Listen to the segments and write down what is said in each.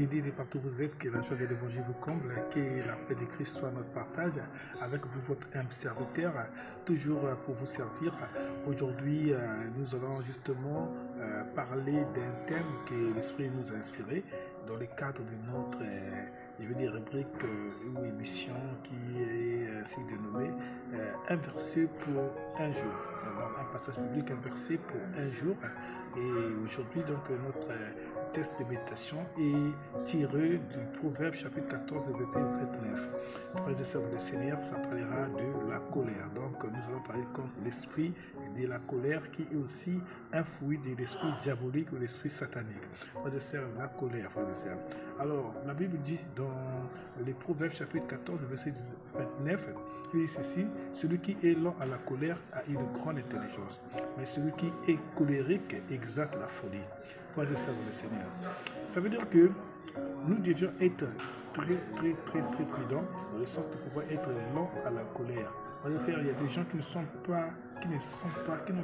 béni de partout où vous êtes, que la joie de l'évangile vous comble, que la paix de Christ soit notre partage. Avec vous, votre humble serviteur, toujours pour vous servir. Aujourd'hui, nous allons justement parler d'un thème que l'Esprit nous a inspiré dans le cadre de notre rubrique ou émission qui est ainsi dénommée un verset pour un jour. Alors, un passage biblique, un verset pour un jour. Et aujourd'hui, donc, notre test de méditation est tiré du Proverbe chapitre 14, verset 29. Frères et sœurs de le Seigneur, ça parlera de la colère. Donc, nous allons parler contre l'esprit de la colère qui est aussi un fruit de l'esprit diabolique ou l'esprit satanique. Frères et sœurs, la colère, frères et sœurs. Alors, la Bible dit dans les Proverbes chapitre 14, verset 29, il dit ceci: celui qui est lent à la colère a une grande intelligence, mais celui qui est colérique exalte la folie. Frères et sœurs de le Seigneur. Ça veut dire que nous devions être très prudents dans le sens de pouvoir être lents à la colère. Frères et sœurs, il y a des gens qui n'ont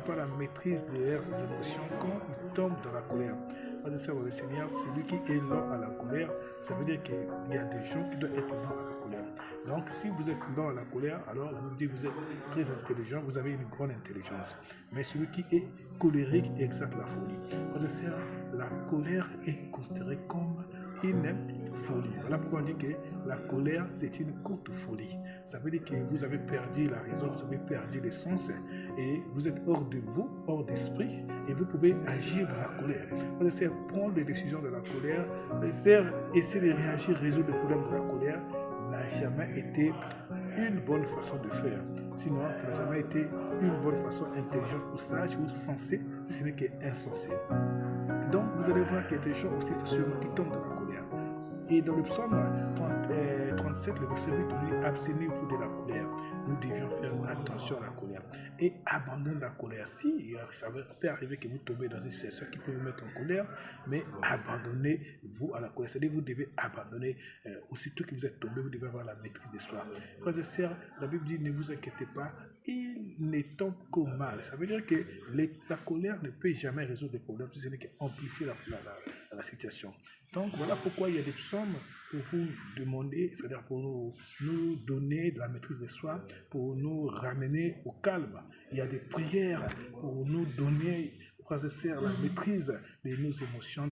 pas la maîtrise de leurs émotions quand ils tombent dans la colère. Frères et sœurs de le Seigneur, celui qui est lent à la colère, ça veut dire qu'il y a des gens qui doivent être lents à la colère. Donc, si vous êtes lent à la colère, alors la Bible dit que vous êtes très intelligent, vous avez une grande intelligence. Mais celui qui est colérique exalte la folie. Frères et sœurs, la colère est considérée comme une folie. Voilà pourquoi on dit que la colère, c'est une courte folie. Ça veut dire que vous avez perdu la raison, vous avez perdu les sens et vous êtes hors de vous, hors d'esprit et vous pouvez agir dans la colère. Vous essayez de prendre des décisions de la colère, essayer de réagir, résoudre le problème de la colère n'a jamais été une bonne façon de faire. Sinon, ça n'a jamais été une bonne façon intelligente ou sage ou sensée, si ce n'est qu'insensée. Donc, vous allez voir qu'il y a des gens aussi facilement qui tombent dans la colère. Et dans le psaume 37, le verset 8, on dit: abstenez-vous de la colère. Nous devions faire attention à la colère et abandonner la colère. Si ça peut arriver que vous tombez dans une situation qui peut vous mettre en colère, mais abandonnez-vous à la colère. C'est-à-dire que vous devez abandonner, aussitôt que vous êtes tombé, vous devez avoir la maîtrise de soi. Frères et sœurs, la Bible dit: ne vous inquiétez pas, il ne tombe qu'au mal. Ça veut dire que la colère ne peut jamais résoudre les problèmes, si ce n'est qu'amplifier la situation. Donc voilà pourquoi il y a des psaumes pour vous demander, c'est-à-dire pour nous donner de la maîtrise de soi, pour nous ramener au calme. Il y a des prières pour nous donner, frères et sœurs, la maîtrise de nos émotions,